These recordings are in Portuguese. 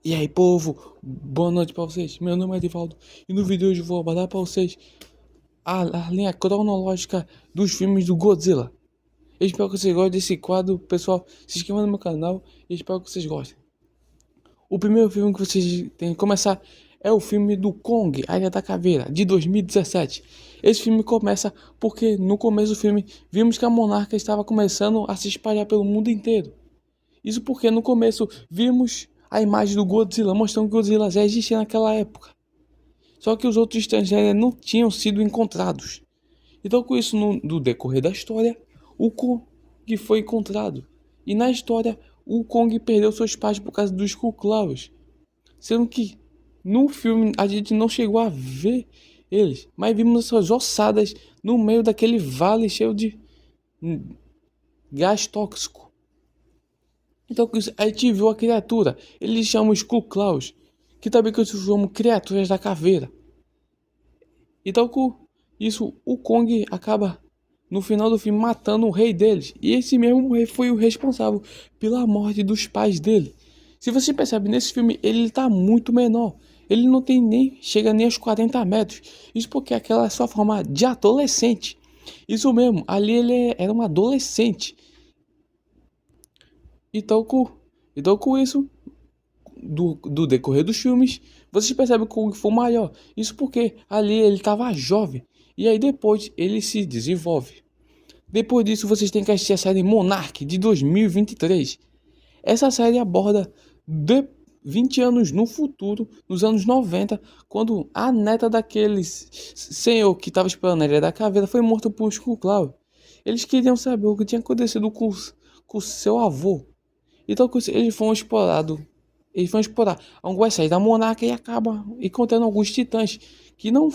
E aí, povo, boa noite pra vocês. Meu nome é Edivaldo e no vídeo hoje eu vou abordar pra vocês a linha cronológica dos filmes do Godzilla. Eu espero que vocês gostem desse quadro, pessoal. Se inscreva no meu canal e espero que vocês gostem. O primeiro filme que vocês têm que começar é o filme do Kong, A Ilha da Caveira, de 2017. Esse filme começa porque no começo do filme vimos que a monarca estava começando a se espalhar pelo mundo inteiro. Isso porque no começo vimos a imagem do Godzilla, mostrando que o Godzilla já existia naquela época. Só que os outros estrangeiros não tinham sido encontrados. Então, com isso, no decorrer da história, o Kong foi encontrado. E na história, o Kong perdeu seus pais por causa dos Skullclaws. Sendo que no filme a gente não chegou a ver eles, mas vimos essas ossadas no meio daquele vale cheio de gás tóxico. Então a gente viu a criatura. Eles chamam os Skullclaws, que também que eu chamo criaturas da caveira. Então com isso o Kong acaba no final do filme matando o rei deles. E esse mesmo rei foi o responsável pela morte dos pais dele. Se você percebe nesse filme, ele tá muito menor. Ele não tem nem chega nem aos 40 metros. Isso porque aquela é a sua forma de adolescente. Isso mesmo, ali era um adolescente. Então com isso do decorrer dos filmes, vocês percebem que o Kung Fu maior. Isso porque ali ele estava jovem. E aí depois ele se desenvolve. Depois disso, vocês têm que assistir a série Monarch de 2023. Essa série aborda de 20 anos no futuro, nos anos 90, quando a neta daquele senhor que estava esperando a Ilha da Caveira foi morto por Skullclaw. Eles queriam saber o que tinha acontecido com seu avô. Então eles vão explorar algumas séries da Monarca e acaba encontrando alguns titãs que não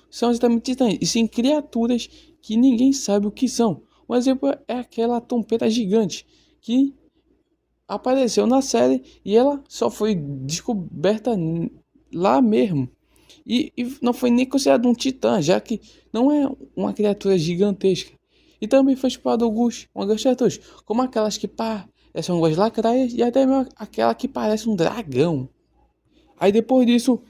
são exatamente titãs, e sim criaturas que ninguém sabe o que são. Um exemplo é aquela trompeta gigante que apareceu na série e ela só foi descoberta lá mesmo. E não foi nem considerado um titã, já que não é uma criatura gigantesca. E também foi explorado algumas criaturas, como aquelas que parecem algumas lacraias e até mesmo aquela que parece um dragão. Aí depois disso,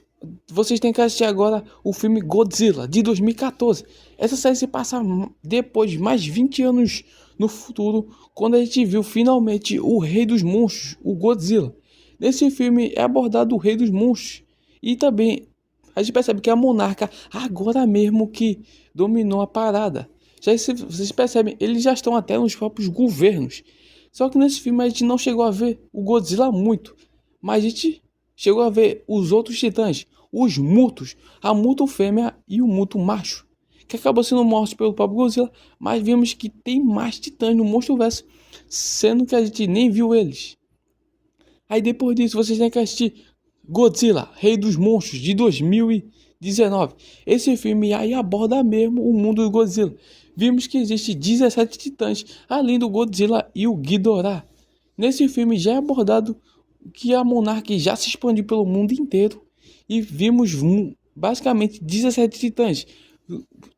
vocês têm que assistir agora o filme Godzilla, de 2014. Essa série se passa depois de mais 20 anos no futuro, quando a gente viu finalmente o Rei dos Monstros, o Godzilla. Nesse filme é abordado o Rei dos Monstros. E também a gente percebe que é a monarca agora mesmo que dominou a parada. Já se vocês percebem, eles já estão até nos próprios governos. Só que nesse filme a gente não chegou a ver o Godzilla muito. Mas a gente chegou a ver os outros titãs, os Mutos, a Muto fêmea e o Muto macho, que acabou sendo mortos pelo próprio Godzilla, mas vimos que tem mais titãs no Monstro-Verso, sendo que a gente nem viu eles. Aí depois disso vocês têm que assistir Godzilla, Rei dos Monstros, de 2019. Esse filme aí aborda mesmo o mundo do Godzilla. Vimos que existe 17 titãs, além do Godzilla e o Ghidorah. Nesse filme já é abordado que a Monarch já se expandiu pelo mundo inteiro e vimos basicamente 17 titãs,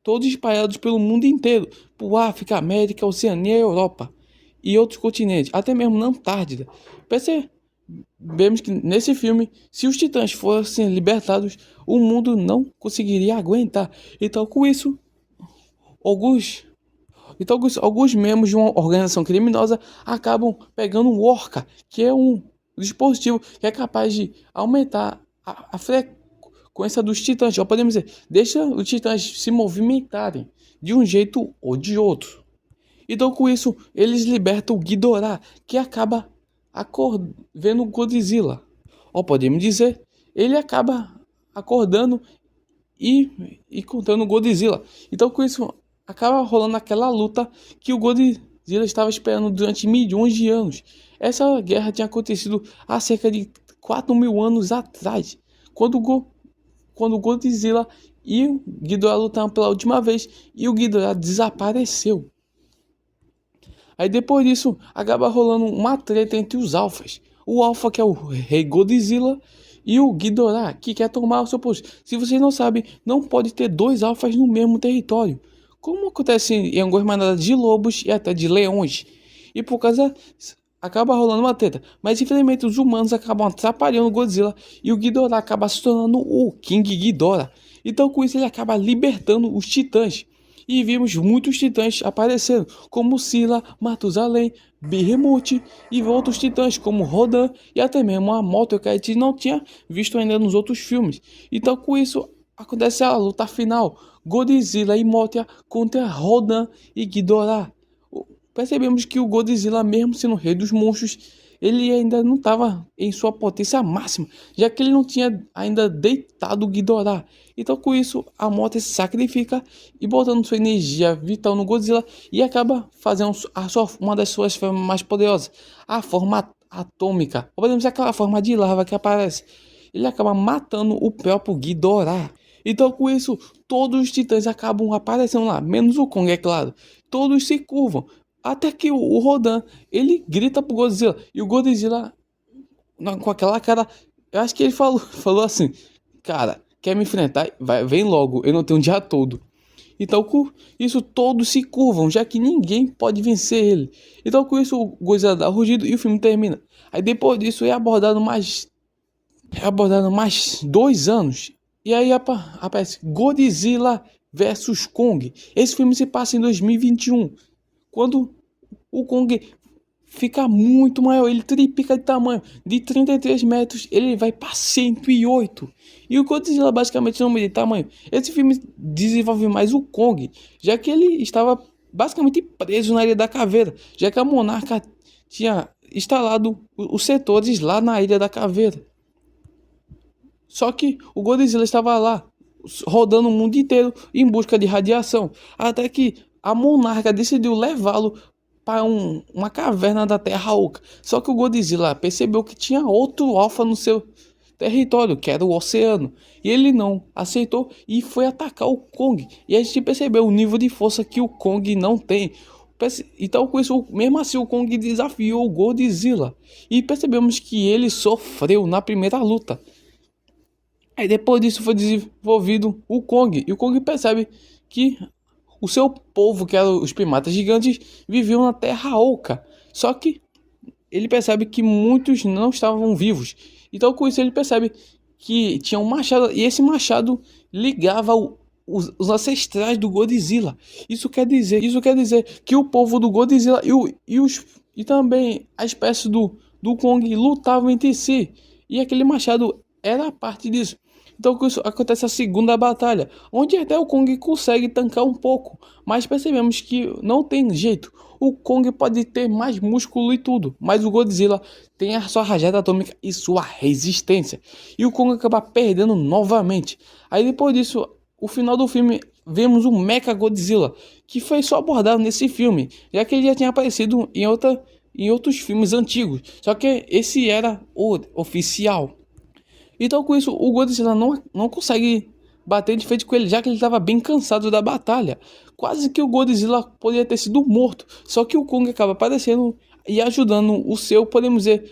todos espalhados pelo mundo inteiro, por África, América, Oceania e Europa e outros continentes, até mesmo na Antártida. Percebemos que nesse filme, se os titãs fossem libertados, o mundo não conseguiria aguentar. Então, com isso, alguns alguns membros de uma organização criminosa acabam pegando um Orca, que é um dispositivo que é capaz de aumentar a frequência dos titãs. Já podemos dizer, deixa os titãs se movimentarem de um jeito ou de outro. Então, com isso, eles libertam o Ghidorah, que acaba vendo o Godzilla. Ou podemos dizer, ele acaba acordando e contando o Godzilla. Então, com isso, acaba rolando aquela luta que o Godzilla estava esperando durante milhões de anos. Essa guerra tinha acontecido há cerca de 4.000 anos atrás, quando o Godzilla e o Ghidorah lutaram pela última vez e o Ghidorah desapareceu. Aí depois disso, acaba rolando uma treta entre os alfas. O alfa, que é o rei Godzilla, e o Ghidorah, que quer tomar o seu posto. Se vocês não sabem, não pode ter dois alfas no mesmo território, como acontece em algumas manadas de lobos e até de leões. E por causa acaba rolando uma treta, mas infelizmente os humanos acabam atrapalhando o Godzilla e o Ghidorah acaba se tornando o King Ghidorah. Então com isso ele acaba libertando os titãs. E vimos muitos titãs aparecendo, como Scylla, Matusalém, Behemoth e outros titãs como Rodan e até mesmo a moto que a gente não tinha visto ainda nos outros filmes. Então com isso acontece a luta final, Godzilla e Mothra contra Rodan e Ghidorah. Percebemos que o Godzilla, mesmo sendo o rei dos monstros, ele ainda não estava em sua potência máxima, já que ele não tinha ainda deitado o Ghidorah. Então, com isso, a Mothra se sacrifica e botando sua energia vital no Godzilla e acaba fazendo uma das suas formas mais poderosas, a forma atômica. Podemos dizer aquela forma de lava que aparece. Ele acaba matando o próprio Ghidorah. Então, com isso, todos os titãs acabam aparecendo lá, menos o Kong, é claro. Todos se curvam. Até que o Rodan, ele grita pro Godzilla. E o Godzilla, com aquela cara, eu acho que ele falou, falou assim: Cara, quer me enfrentar? Vai, vem logo, eu não tenho um dia todo. Então, com isso, todos se curvam, já que ninguém pode vencer ele. Então, com isso, o Godzilla dá rugido e o filme termina. Aí, depois disso, é abordado mais 2 anos. E aí aparece Godzilla versus Kong. Esse filme se passa em 2021. Quando o Kong fica muito maior, ele triplica de tamanho. De 33 metros, ele vai para 108. E o Godzilla basicamente não mede tamanho. Esse filme desenvolve mais o Kong, já que ele estava basicamente preso na Ilha da Caveira, já que a Monarca tinha instalado os setores lá na Ilha da Caveira. Só que o Godzilla estava lá, rodando o mundo inteiro em busca de radiação, até que a Monarca decidiu levá-lo para uma caverna da Terra Oca. Só que o Godzilla percebeu que tinha outro alfa no seu território, que era o oceano, e ele não aceitou e foi atacar o Kong. E a gente percebeu o nível de força que o Kong não tem. Então, com isso, mesmo assim, o Kong desafiou o Godzilla e percebemos que ele sofreu na primeira luta. Aí depois disso foi desenvolvido o Kong. E o Kong percebe que o seu povo, que eram os primatas gigantes, viviam na Terra Oca. Só que ele percebe que muitos não estavam vivos. Então com isso ele percebe que tinha um machado. E esse machado ligava os ancestrais do Godzilla. Isso quer dizer que o povo do Godzilla e também a espécie do Kong lutavam entre si. E aquele machado era parte disso. Então com isso acontece a segunda batalha, onde até o Kong consegue tancar um pouco, mas percebemos que não tem jeito. O Kong pode ter mais músculo e tudo, mas o Godzilla tem a sua rajada atômica e sua resistência. E o Kong acaba perdendo novamente. Aí depois disso, o final do filme, vemos o Mecha Godzilla, que foi só abordado nesse filme, já que ele já tinha aparecido em outros filmes antigos. Só que esse era o oficial. Então com isso o Godzilla não consegue bater de frente com ele, já que ele estava bem cansado da batalha. Quase que o Godzilla poderia ter sido morto. Só que o Kong acaba aparecendo e ajudando o seu, podemos dizer,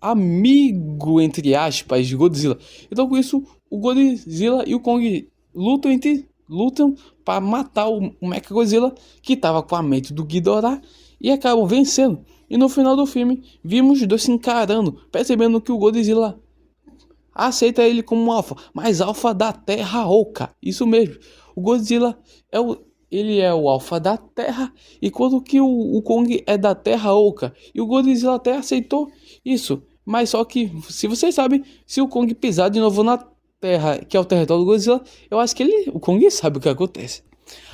amigo, entre aspas, de Godzilla. Então com isso o Godzilla e o Kong lutam para matar o Mechagodzilla, que estava com a mente do Ghidorah, e acabam vencendo. E no final do filme vimos os dois se encarando, percebendo que o Godzilla aceita ele como um alfa, mas alfa da Terra Oca. Isso mesmo. O Godzilla ele é o alfa da Terra, enquanto que o Kong é da Terra Oca. E o Godzilla até aceitou isso. Mas só que, se vocês sabem, se o Kong pisar de novo na Terra, que é o território do Godzilla, eu acho que o Kong sabe o que acontece.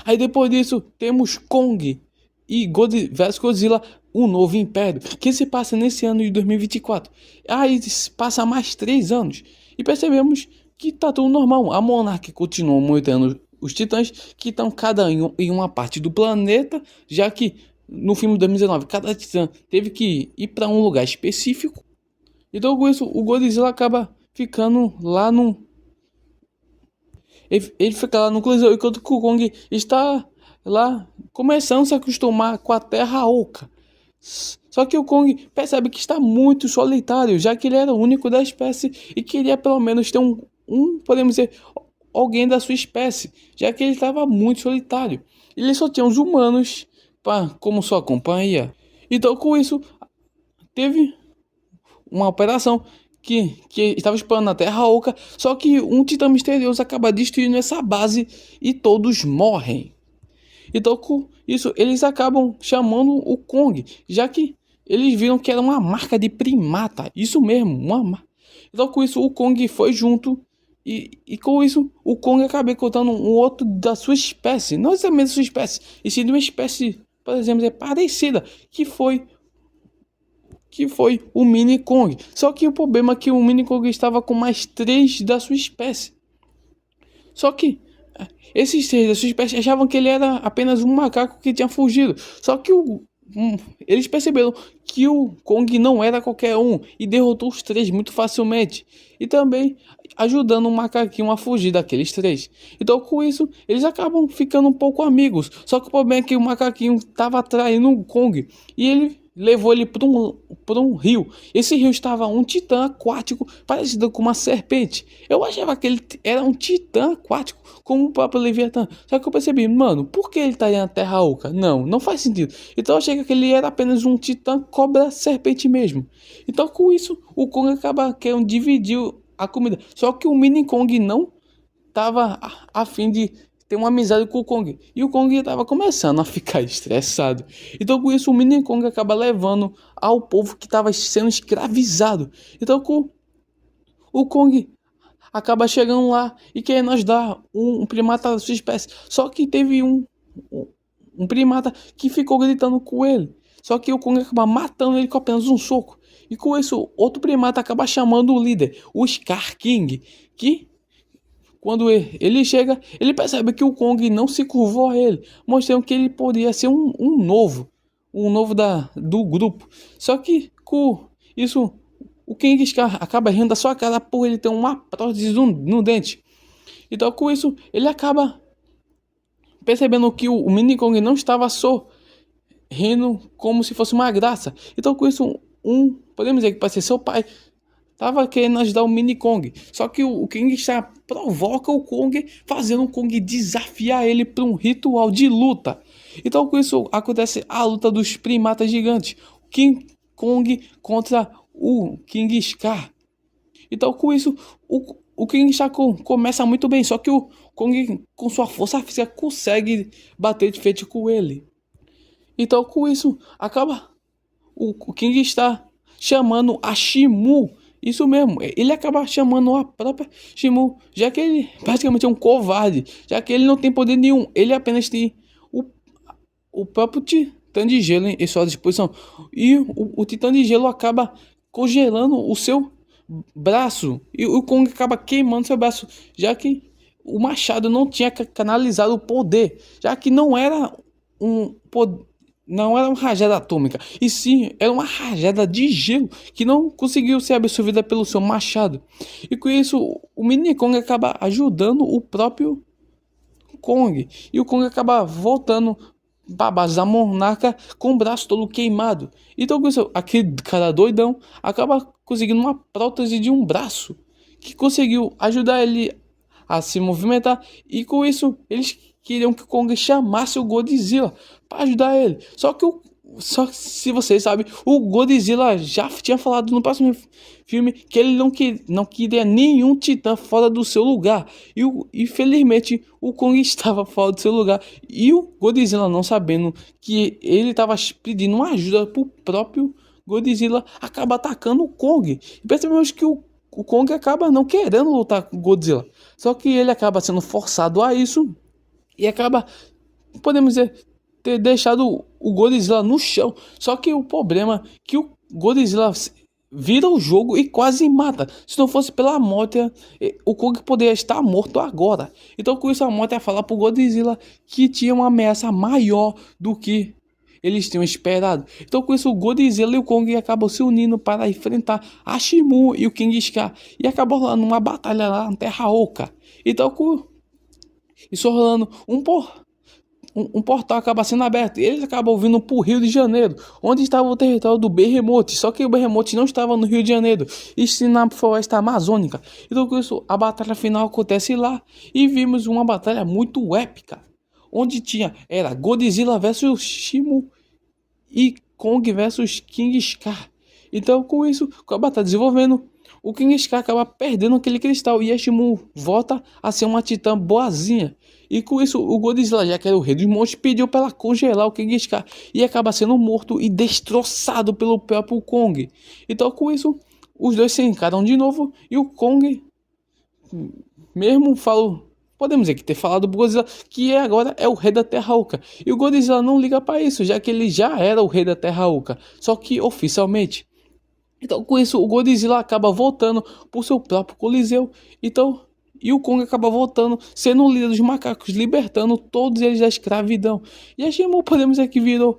Aí depois disso, temos Kong e vs Godzilla, um novo império, que se passa nesse ano de 2024. Aí passa mais 3 anos e percebemos que tá tudo normal. A Monarch continua monitorando os titãs, que estão cada um em uma parte do planeta, já que no filme de 2019 cada titã teve que ir para um lugar específico. Então com isso o Godzilla acaba ficando lá no... Ele fica lá no Coliseu, enquanto que o Kong está lá começando a se acostumar com a Terra Oca. Só que o Kong percebe que está muito solitário, já que ele era o único da espécie e queria pelo menos ter podemos dizer, alguém da sua espécie, já que ele estava muito solitário. Ele só tinha os humanos como sua companhia. Então com isso, teve uma operação que estava explorando a Terra Oca, só que um titã misterioso acaba destruindo essa base e todos morrem. Então, com isso, eles acabam chamando o Kong, já que eles viram que era uma marca de primata. Isso mesmo, uma marca. Então, com isso, o Kong foi junto. E com isso, o Kong acaba encontrando um outro da sua espécie. Não exatamente da sua espécie, e sim de uma espécie, por exemplo, parecida, que foi o Mini Kong. Só que o problema é que o Mini Kong estava com mais 3 da sua espécie. Só que esses 3 da sua espécie achavam que ele era apenas um macaco que tinha fugido. Só que eles perceberam que o Kong não era qualquer um e derrotou os 3 muito facilmente. E também ajudando o macaquinho a fugir daqueles 3. Então, com isso, eles acabam ficando um pouco amigos. Só que o problema é que o macaquinho estava atraindo o Kong e ele levou ele para um rio. Esse rio estava um titã aquático parecido com uma serpente. Eu achava que ele era um titã aquático, como o próprio Leviatã. Só que eu percebi, mano, por que ele está na Terra Oca? Não faz sentido. Então eu achei que ele era apenas um titã cobra serpente mesmo. Então com isso, o Kong acaba querendo dividir a comida. Só que o Mini Kong não estava a fim de ter uma amizade com o Kong. E o Kong estava começando a ficar estressado. Então com isso o Mini Kong acaba levando ao povo que estava sendo escravizado. Então com o Kong acaba chegando lá e querendo ajudar um primata da sua espécie. Só que teve um primata que ficou gritando com ele. Só que o Kong acaba matando ele com apenas um soco. E com isso, outro primata acaba chamando o líder, o Scar King, que quando ele chega, ele percebe que o Kong não se curvou a ele, mostrando que ele poderia ser um novo do grupo. Só que com isso, o King Scar acaba rindo da sua cara por ele ter uma prótese no dente. Então com isso, ele acaba percebendo que o Mini Kong não estava só rindo como se fosse uma graça. Então com isso, podemos dizer que pode ser seu pai, tava querendo ajudar o Mini Kong. Só que o King Shark provoca o Kong, fazendo o Kong desafiar ele para um ritual de luta. Então com isso acontece a luta dos primatas gigantes. O King Kong contra o King Scar. Então com isso o King Shark começa muito bem. Só que o Kong com sua força física consegue bater de frente com ele. Então com isso acaba o King está chamando a Shimu. Isso mesmo, ele acaba chamando a própria Shimu, já que ele basicamente é um covarde, já que ele não tem poder nenhum, ele apenas tem o próprio Titã de Gelo em sua disposição. E o Titã de Gelo acaba congelando o seu braço, e o Kong acaba queimando seu braço, já que o machado não tinha canalizado o poder, já que não era um poder. Não era uma rajada atômica, e sim era uma rajada de gelo que não conseguiu ser absorvida pelo seu machado. E com isso, o Mini Kong acaba ajudando o próprio Kong. E o Kong acaba voltando para a base da monarca com o braço todo queimado. Então com isso, aquele cara doidão acaba conseguindo uma prótese de um braço que conseguiu ajudar ele a se movimentar. E com isso, eles queriam que o Kong chamasse o Godzilla para ajudar ele. Só que se vocês sabem, o Godzilla já tinha falado no próximo filme que ele não queria nenhum titã fora do seu lugar. E infelizmente o Kong estava fora do seu lugar. E o Godzilla, não sabendo que ele estava pedindo uma ajuda para o próprio Godzilla, acaba atacando o Kong. E percebemos que o Kong acaba não querendo lutar com o Godzilla. Só que ele acaba sendo forçado a isso e acaba, podemos dizer, ter deixado o Godzilla no chão. Só que o problema é que o Godzilla vira o jogo e quase mata. Se não fosse pela Mothra, o Kong poderia estar morto agora. Então com isso a Mothra ia falar pro Godzilla que tinha uma ameaça maior do que eles tinham esperado. Então com isso o Godzilla e o Kong acabam se unindo para enfrentar a Shimu e o King Scar. E acabou rolando uma batalha lá na Terra Oca. Então com isso rolando um portal acaba sendo aberto e eles acabam vindo para o Rio de Janeiro, onde estava o território do Behemoth. Só que o Behemoth não estava no Rio de Janeiro, e sim na floresta amazônica. Então com isso a batalha final acontece lá e vimos uma batalha muito épica, onde era Godzilla versus Shimu e Kong versus King Scar. Então, com isso, com a batalha desenvolvendo, o King Scar acaba perdendo aquele cristal e a Shimu volta a ser uma titã boazinha. E com isso, o Godzilla, já que era o rei dos monstros, pediu para ela congelar o King Scar e acaba sendo morto e destroçado pelo próprio Kong. Então, com isso, os dois se encaram de novo e o Kong, mesmo falou, podemos dizer que ter falado do Godzilla, que agora é o rei da Terra Oca. E o Godzilla não liga para isso, já que ele já era o rei da Terra Oca, só que oficialmente. Então, com isso, o Godzilla acaba voltando por seu próprio Coliseu. Então, e o Kong acaba voltando, sendo o líder dos macacos, libertando todos eles da escravidão. E a Shimu, podemos dizer que virou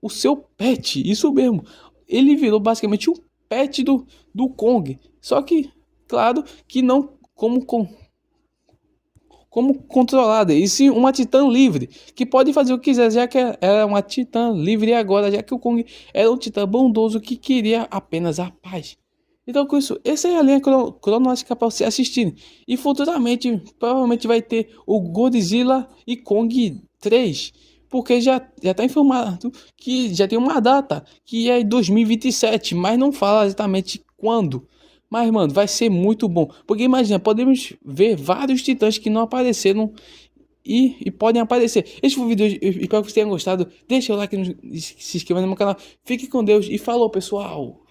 o seu pet, isso mesmo. Ele virou basicamente um pet do Kong. Só que, claro, que não como controlada, e sim uma titã livre, que pode fazer o que quiser, já que ela é uma titã livre agora, já que o Kong era um titã bondoso que queria apenas a paz. Então, com isso, essa é a linha cronológica para você assistir. E futuramente, provavelmente vai ter o Godzilla e Kong 3, porque já está informado que já tem uma data, que é 2027, mas não fala exatamente quando. Mas, mano, vai ser muito bom. Porque imagina, podemos ver vários titãs que não apareceram e podem aparecer. Este foi o vídeo, eu espero que vocês tenham gostado. Deixa o like, se inscreva no meu canal. Fique com Deus e falou, pessoal.